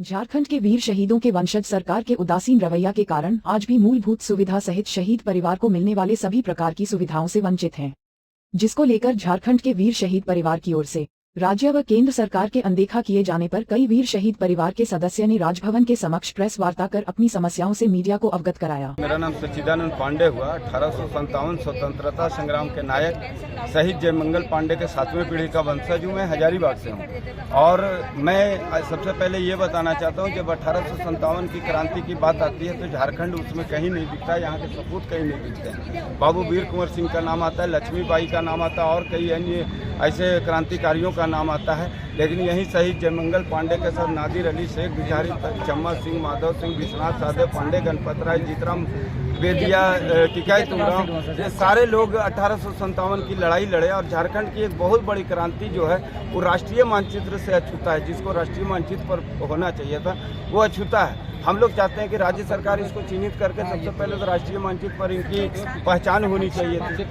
झारखंड के वीर शहीदों के वंशज सरकार के उदासीन रवैया के कारण आज भी मूलभूत सुविधा सहित शहीद परिवार को मिलने वाले सभी प्रकार की सुविधाओं से वंचित हैं, जिसको लेकर झारखंड के वीर शहीद परिवार की ओर से राज्य व केंद्र सरकार के अनदेखा किए जाने पर कई वीर शहीद परिवार के सदस्य ने राजभवन के समक्ष प्रेस वार्ता कर अपनी समस्याओं से मीडिया को अवगत कराया। मेरा नाम सच्चिदानंद पांडे हुआ। 1857 स्वतंत्रता संग्राम के नायक शहीद जयमंगल पांडे के 7वें पीढ़ी का वंशज हूँ। मैं हजारीबाग से हूँ और मैं सबसे पहले ये बताना चाहता हूँ, जब 1857 की क्रांति की बात आती है तो झारखंड उसमें कहीं नहीं दिखता, यहाँ के सपूत कहीं नहीं दिखते। बाबू वीर कुंवर सिंह का नाम आता है, लक्ष्मीबाई का नाम आता है और कई अन्य ऐसे क्रांतिकारियों का नाम आता है, लेकिन यही शहीद जयमंगल पांडे के साथ नादिर अली शेख, बिहारी चम्मा सिंह, माधव सिंह, विश्वनाथ साधव पांडे, गणपत राय, जीतराम बेदिया, टिकाई तुमराव, ये सारे लोग 1857 की लड़ाई लड़े और झारखंड की एक बहुत बड़ी क्रांति जो है वो राष्ट्रीय मानचित्र से अछूता है। जिसको राष्ट्रीय मानचित्र पर होना चाहिए था वो अछूता है। हम लोग चाहते हैं कि राज्य सरकार इसको चिन्हित करके सबसे पहले तो राष्ट्रीय मानचित्र पर इनकी पहचान होनी चाहिए थी।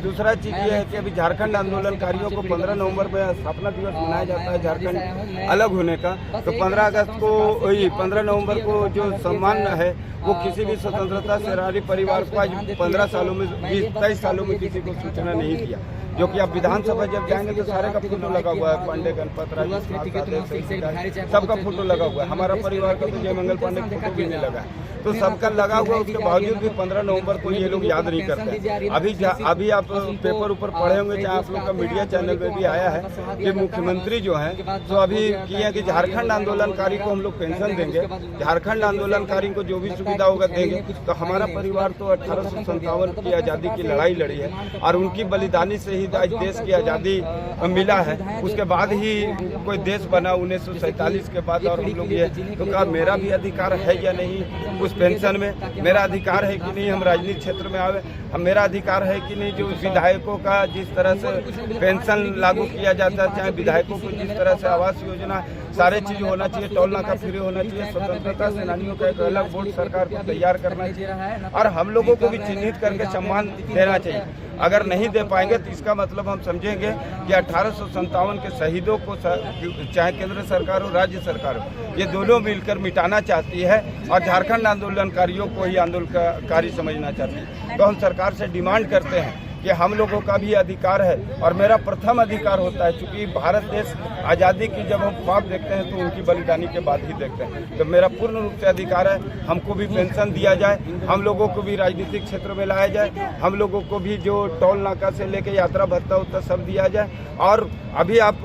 दूसरा चीज़ ये है कि अभी झारखंड आंदोलनकारियों को 15 नवंबर में स्थापना दिवस मनाया जाता है झारखंड अलग होने का, तो 15 नवंबर को जो सम्मान है वो किसी भी स्वतंत्रता सेनानी परिवार को आज 15 सालों में 23 सालों में किसी को सूचना नहीं दिया। जो कि आप विधानसभा जब जाएंगे तो सारे का फोटो लगा हुआ है, पांडे, गणपत राय, सबका फोटो लगा हुआ है। हमारा परिवार का तो जयमंगल पांडे का फोटो भी नहीं लगा है, तो सबका लगा हुआ। उसके बावजूद भी 15 नवंबर को ये लोग याद नहीं करते। अभी आप पेपर ऊपर पढ़े होंगे, चाहे आप लोग का मीडिया चैनल पे भी आया है कि मुख्यमंत्री जो है तो अभी किए कि झारखंड आंदोलनकारी को हम लोग पेंशन देंगे, झारखंड आंदोलनकारी को जो भी सुविधा होगा देंगे। तो हमारा परिवार तो 1857 की आज़ादी की लड़ाई लड़ी है और उनकी बलिदानी से ही आज देश की आज़ादी मिला है। उसके बाद ही कोई देश बना 1947 के बाद। और हम लोग ये तो कहा मेरा भी अधिकार है या नहीं उस पेंशन में, मेरा अधिकार है कि नहीं हम राजनीतिक क्षेत्र में आवे, मेरा अधिकार है कि नहीं जो विधायकों का जिस तरह से पेंशन लागू किया जाता है, चाहे विधायकों को जिस तरह से आवास योजना सारे चीज होना चाहिए, टोल नाका फ्री होना चाहिए, स्वतंत्रता सेनानियों का एक अलग बोर्ड सरकार को तैयार करना चाहिए और हम लोगों को भी चिन्हित करके सम्मान देना चाहिए। अगर नहीं दे पाएंगे तो इसका मतलब हम समझेंगे कि 1857 के शहीदों को चाहे केंद्र सरकार हो राज्य सरकार हो, ये दोनों मिलकर मिटाना चाहती है और झारखंड आंदोलनकारियों को ही आंदोलनकारी समझना चाहती है। तो हम सरकार से डिमांड करते हैं कि हम लोगों का भी अधिकार है और मेरा प्रथम अधिकार होता है, क्योंकि भारत देश आज़ादी की जब हम ख्वाब देखते हैं तो उनकी बलिदानी के बाद ही देखते हैं। तो मेरा पूर्ण रूप से अधिकार है, हमको भी पेंशन दिया जाए, हम लोगों को भी राजनीतिक क्षेत्र में लाया जाए, हम लोगों को भी जो टोल नाका से लेके यात्रा भत्ता होता सब दिया जाए। और अभी आप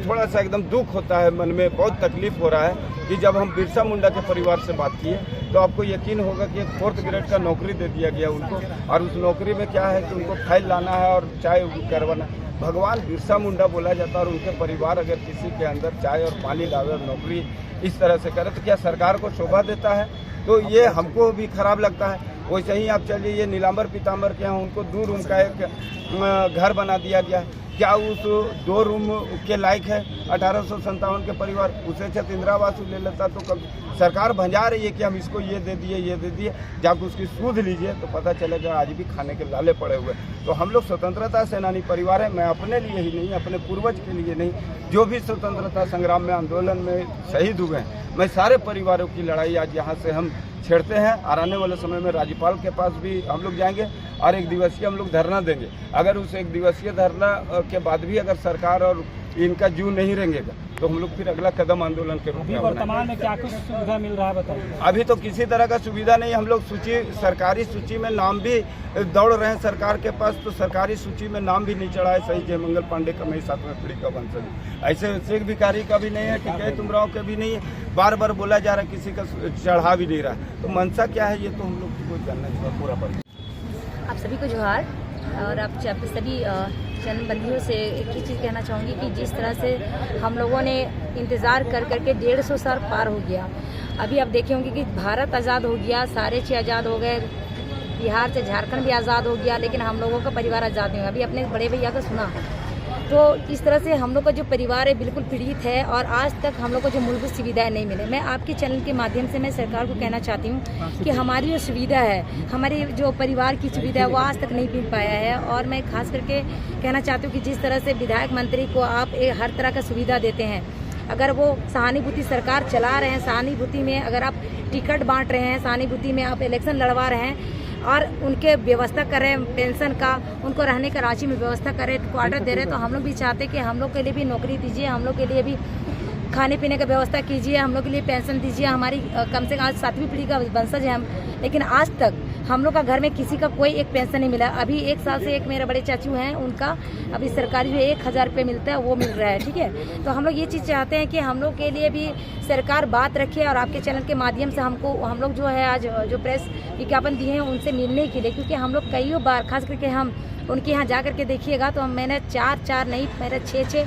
थोड़ा सा एकदम दुख होता है, मन में बहुत तकलीफ हो रहा है कि जब हम बिरसा मुंडा के परिवार से बात किए तो आपको यकीन होगा कि एक 4th ग्रेड का नौकरी दे दिया गया उनको, और उस नौकरी में क्या है कि उनको फाइल लाना है और चाय करवाना। भगवान बिरसा मुंडा बोला जाता है और उनके परिवार अगर किसी के अंदर चाय और पानी लावे और नौकरी इस तरह से करे तो क्या सरकार को शोभा देता है? तो ये हमको भी खराब लगता है। वैसे ही आप चलिए, ये नीलांबर पीताम्बर के यहाँ उनको 2 रूम का एक घर बना दिया गया, क्या उस 2 रूम के लायक है? 1857 के परिवार उसे छत इंदिरा आवास ले लेता तो कब सरकार भंजा रही है कि हम इसको ये दे दिए। जब उसकी सूद लीजिए तो पता चलेगा आज भी खाने के लाले पड़े हुए। तो हम लोग स्वतंत्रता सेनानी परिवार है, मैं अपने लिए ही नहीं, अपने पूर्वज के लिए नहीं, जो भी स्वतंत्रता संग्राम में आंदोलन में शहीद हुए हैं, मैं सारे परिवारों की लड़ाई आज यहाँ से हम छेड़ते हैं। और आने वाले समय में राज्यपाल के पास भी हम लोग जाएंगे और 1 दिवसीय हम लोग धरना देंगे। अगर उस 1 दिवसीय धरना के बाद भी अगर सरकार और इनका जू नहीं रहेंगे तो हम लोग फिर अगला कदम आंदोलन के रूप में। वर्तमान में क्या कुछ सुविधा मिल रहा है बताइए? अभी तो किसी तरह का सुविधा नहीं। हम लोग सरकारी सूची में नाम भी दौड़ रहे हैं सरकार के पास, तो सरकारी सूची में नाम भी नहीं चढ़ा है शहीद जयमंगल पांडे का, मैं 7वें पीढ़ी का वंशज। ऐसे शेख भिखारी का भी नहीं है, टिकाई तुमराव का भी नहीं है, बार बार बोला जा रहा है, किसी का चढ़ा भी नहीं रहा। तो मनसा क्या है ये तो हम लोग को जानना चाहिए पूरा पर। आप सभी को जोहार। और आप सभी चैनल बंदियों से एक ही चीज़ कहना चाहूँगी कि जिस तरह से हम लोगों ने इंतज़ार कर करके 150 साल पार हो गया। अभी आप देखे होंगे कि भारत आज़ाद हो गया, सारे चीज़ आज़ाद हो गए, बिहार से झारखंड भी आज़ाद हो गया, लेकिन हम लोगों का परिवार आज़ाद नहीं हुआ। अभी अपने बड़े भैया का सुना। तो इस तरह से हम लोग का जो परिवार है बिल्कुल पीड़ित है और आज तक हम लोग को जो मूलभूत सुविधाएं नहीं मिले। मैं आपके चैनल के माध्यम से मैं सरकार को कहना चाहती हूँ कि हमारी जो सुविधा है, हमारे जो परिवार की सुविधा है वो आज तक नहीं मिल पाया है। और मैं खास करके कहना चाहती हूँ कि जिस तरह से विधायक मंत्री को आप हर तरह का सुविधा देते हैं, अगर वो सहानुभूति सरकार चला रहे हैं, सहानुभूति में अगर आप टिकट बांट रहे हैं, सहानुभूति में आप इलेक्शन लड़वा रहे हैं और उनके व्यवस्था कर रहे हैं पेंशन का, उनको रहने का रांची में व्यवस्था कर रहे हैं, क्वार्टर दे रहे हैं, तो हम लोग भी चाहते हैं कि हम लोग के लिए भी नौकरी दीजिए, हम लोग के लिए भी खाने पीने का व्यवस्था कीजिए, हम लोग के लिए पेंशन दीजिए। हमारी कम से कम आज 7वीं पीढ़ी का वंशज है हम, लेकिन आज तक हम लोग का घर में किसी का कोई एक पेंशन नहीं मिला। अभी 1 साल से एक मेरे बड़े चाचू हैं, उनका अभी सरकारी जो 1000 रुपये मिलता है वो मिल रहा है, ठीक है। तो हम लोग ये चीज़ चाहते हैं कि हम लोग के लिए भी सरकार बात रखे और आपके चैनल के माध्यम से हम लोग जो है आज जो प्रेस विज्ञापन दिए हैं उनसे मिलने के लिए, क्योंकि हम लोग कई बार खास करके हम उनके यहाँ जा करके देखिएगा तो मैंने 4 नहीं मेरा 6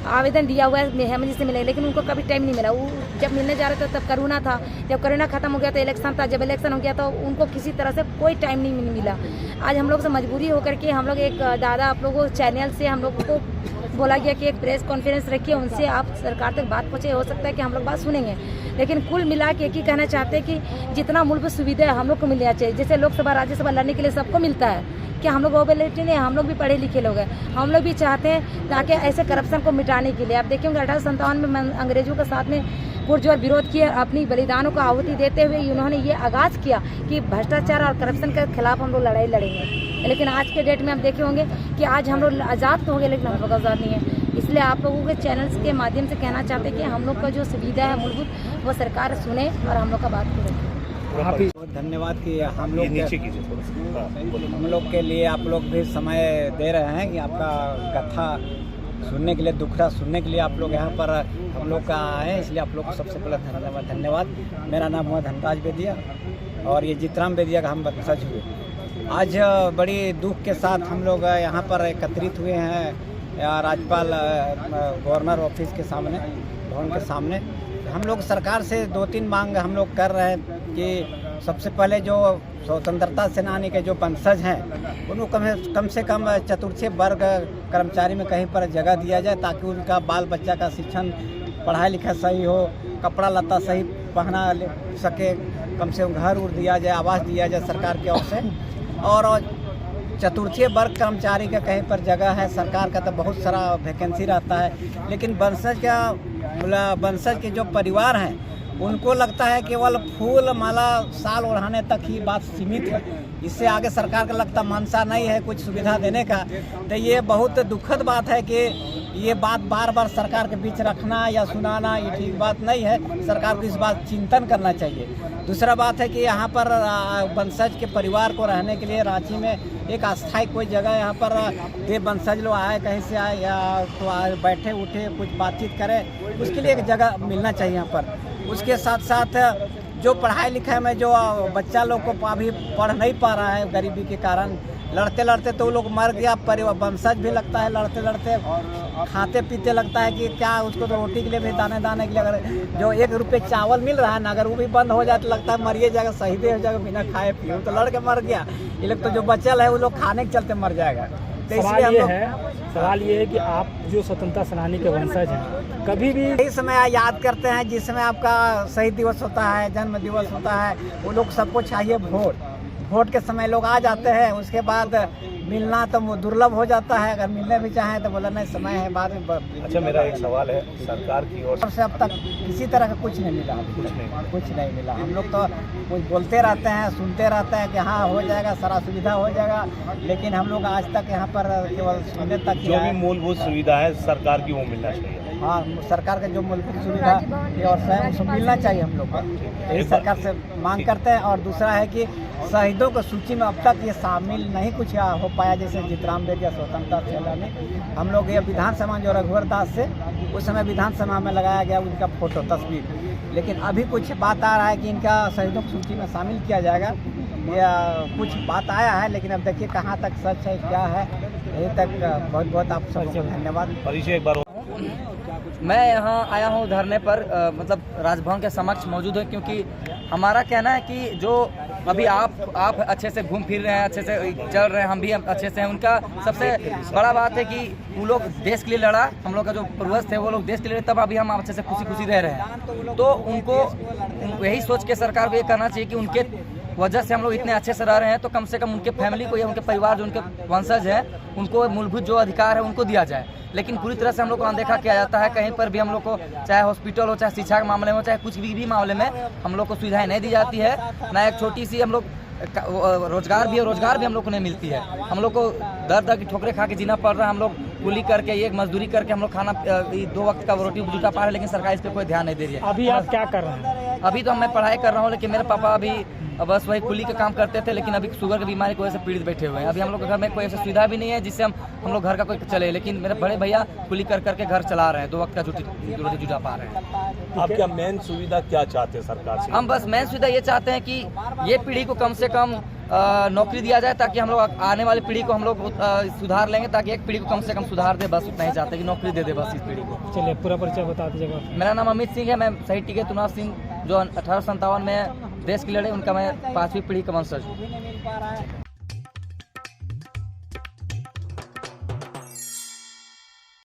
आवेदन दिया हुआ है हेमंत जी से मिले, लेकिन उनको कभी टाइम नहीं मिला। वो जब मिलने जा रहे थे तब कोरोना था, जब कोरोना खत्म हो गया तो इलेक्शन था, जब इलेक्शन हो गया तो उनको किसी तरह से कोई टाइम नहीं मिला। आज हम लोग से मजबूरी होकर के हम लोग एक दादा आप लोगों चैनल से हम लोग को बोला गया कि एक प्रेस कॉन्फ्रेंस रखिए, उनसे आप सरकार तक बात पहुँचे, हो सकता है कि हम लोग बात सुनेंगे। लेकिन कुल मिला के एक ही कहना चाहते हैं कि जितना मूलभूत सुविधा है हम लोग को मिलना चाहिए, जैसे लोकसभा राज्यसभा लड़ने के लिए सबको मिलता है कि हम लोग ओबेलिटी नहीं, हम लोग भी पढ़े लिखे लोग हैं, हम लोग भी चाहते हैं ताकि ऐसे करप्शन को मिटाने के लिए। आप देखेंगे 1857 में अंग्रेजों के साथ में पुरजोर विरोध किया, अपनी बलिदानों को आहुति देते हुए उन्होंने ये आगाज़ किया कि भ्रष्टाचार और करप्शन के खिलाफ हम लोग लड़ाई लड़ेंगे। लेकिन आज के डेट में आप देखे होंगे कि आज हम लोग आज़ाद तो हो गए, लेकिन हम लोग आज़ाद नहीं है। इसलिए आप लोगों के चैनल्स के माध्यम से कहना चाहते हैं कि हम लोग का जो सुविधा है मूलभूत वो सरकार सुने और हम लोग का बात करें। बहुत धन्यवाद कि हम लोग के लिए आप लोग भी समय दे रहे हैं कि आपका कथा सुनने के लिए, दुखड़ा सुनने के लिए आप लोग यहाँ पर हम लोग का आए हैं, इसलिए आप लोग को सबसे पहले धन्यवाद। मेरा नाम हुआ धनराज बेदिया और ये जीतराम बेदिया का हम वंशज हुए। आज बड़ी दुख के साथ हम लोग यहाँ पर एकत्रित हुए हैं राज्यपाल गवर्नर ऑफिस के सामने, भवन के सामने। हम लोग सरकार से 2-3 मांग हम लोग कर रहे हैं कि सबसे पहले जो स्वतंत्रता सेनानी के जो वंशज हैं उनको कम से कम चतुर्थ वर्ग कर्मचारी में कहीं पर जगह दिया जाए, ताकि उनका बाल बच्चा का शिक्षण पढ़ाई लिखाई सही हो, कपड़ा लत्ता सही पहना सके, कम से कम घर उर दिया जाए, आवास दिया जाए सरकार की ओर से। और चतुर्थीय वर्ग कर्मचारी का कहीं पर जगह है, सरकार का तो बहुत सारा वैकेंसी रहता है, लेकिन वंशज के जो परिवार हैं उनको लगता है केवल फूल माला साल ओढ़ाने तक ही बात सीमित है, इससे आगे सरकार का लगता मनसा नहीं है कुछ सुविधा देने का। तो ये बहुत दुखद बात है कि ये बात बार बार सरकार के बीच रखना या सुनाना ये ठीक बात नहीं है। सरकार को इस बात चिंतन करना चाहिए। दूसरा बात है कि यहाँ पर वंशज के परिवार को रहने के लिए रांची में एक अस्थायी कोई जगह यहाँ पर दे, वंशज लोग आए कहीं से आए या तो बैठे उठे कुछ बातचीत करें, उसके लिए एक जगह मिलना चाहिए यहाँ पर। उसके साथ साथ जो पढ़ाई लिखाई में जो बच्चा लोग को अभी पढ़ नहीं पा रहा है गरीबी के कारण, लड़ते लड़ते तो लोग मर गया, परिवार वंशज भी लगता है लड़ते लड़ते खाते पीते लगता है कि क्या उसको तो रोटी के लिए भी दाने के लिए अगर जो 1 रुपये चावल मिल रहा है ना, अगर वो भी बंद हो जाए तो लगता है मरिए जाएगा, शहीद हो जाएगा बिना खाए पिए। तो लड़ के मर गया, ये लोग तो जो बचल है वो लोग खाने के चलते मर जाएगा। तो सवाल ये है कि आप जो स्वतंत्रता सेनानी के वंशज हैं कभी भी यही समय याद करते हैं जिस समय आपका शहीद दिवस होता है, जन्म दिवस होता है, वो लोग सबको चाहिए वोट के समय लोग आ जाते हैं, उसके बाद मिलना तो दुर्लभ हो जाता है। अगर मिलने भी चाहें तो बोला नहीं समय है बाद में। अच्छा, मेरा एक सवाल है, सरकार की ओर से अब तक किसी तरह का कुछ नहीं मिला, कुछ नहीं मिला। हम लोग तो कुछ बोलते रहते हैं, सुनते रहते हैं कि हाँ हो जाएगा, सारा सुविधा हो जाएगा, लेकिन हम लोग आज तक यहाँ पर केवल सुनने तक जो भी मूलभूत सुविधा है सरकार की वो मिलना चाहिए। हाँ, सरकार के जो मूलभूत सुविधा और स्वयं उसको मिलना चाहिए हम लोग को, यही सरकार से मांग करते हैं। और दूसरा है कि शहीदों की सूची में अब तक ये शामिल नहीं कुछ हो पाया, जैसे जीतराम बेदिया स्वतंत्रता सेनानी। हम लोग ये विधानसभा जो रघुवर दास से उस समय विधानसभा में लगाया गया उनका फोटो तस्वीर, लेकिन अभी कुछ बात आ रहा है कि इनका शहीदों की सूची में शामिल किया जाएगा, या कुछ बात आया है, लेकिन अब देखिए कहाँ तक सच है क्या है। यही तक बहुत बहुत आप सबको धन्यवाद। परिचय एक बार। मैं यहाँ आया हूँ धरने पर, मतलब राजभवन के समक्ष मौजूद है, क्योंकि हमारा कहना है कि जो अभी आप अच्छे से घूम फिर रहे हैं, अच्छे से चल रहे हैं, हम भी अच्छे से हैं। उनका सबसे बड़ा बात है कि वो लोग देश के लिए लड़ा, हम लोग का जो पूर्वज थे वो लोग देश के लिए, तब अभी हम अच्छे से खुशी रह रहे हैं। तो उनको यही सोच के सरकार को ये करना चाहिए कि उनके वजह से हम लोग इतने अच्छे से रह रहे हैं, तो कम से कम उनके फैमिली को या उनके परिवार जो उनके वंशज हैं उनको मूलभूत जो अधिकार है उनको दिया जाए। लेकिन पूरी तरह से हम लोग को अनदेखा किया जाता है। कहीं पर भी हम लोग को, चाहे हॉस्पिटल हो, चाहे शिक्षा के मामले में, चाहे कुछ भी मामले में हम लोग को सुविधाएं नहीं दी जाती है। ना एक छोटी सी हम लोग रोजगार भी हम लोग को नहीं मिलती है। हम लोग को दर की ठोकरे खा के जीना पड़ रहा है। हम लोग कुली करके, एक मजदूरी करके हम लोग खाना 2 वक्त का रोटी जुटा पा रहे हैं, लेकिन सरकार इस पर कोई ध्यान नहीं दे रही है। अभी आप क्या कर रहे हैं? अभी तो मैं पढ़ाई कर रहा हूँ, लेकिन मेरे पापा अभी बस वही कुली का काम करते थे, लेकिन अभी शुगर की बीमारी की वजह से पीड़ित बैठे हुए हैं। अभी हम लोग के घर में कोई ऐसी सुविधा भी नहीं है जिससे हम लोग घर का कोई चले, लेकिन मेरे बड़े भैया कुली करके घर चला रहे हैं, 2 वक्त का रोटी जुटा पा रहे हैं। आप क्या मेन सुविधा क्या चाहते हैं सरकार से? हम बस मेन सुविधा ये चाहते हैं कि ये पीढ़ी को कम से कम नौकरी दिया जाए, ताकि हम लोग आने वाली पीढ़ी को हम लोग सुधार लेंगे, ताकि एक पीढ़ी को कम से कम सुधार दे, बस उतना ही चाहते हैं कि नौकरी दे दे बस इस पीढ़ी को। चलिए पूरा परिचय बता दीजिएगा। मेरा नाम अमित सिंह है, मैं शहीद टिकैत तुनाव सिंह जो 1857 में देश के लड़े, उनका मैं 5वीं पीढ़ी का वंशज हूँ।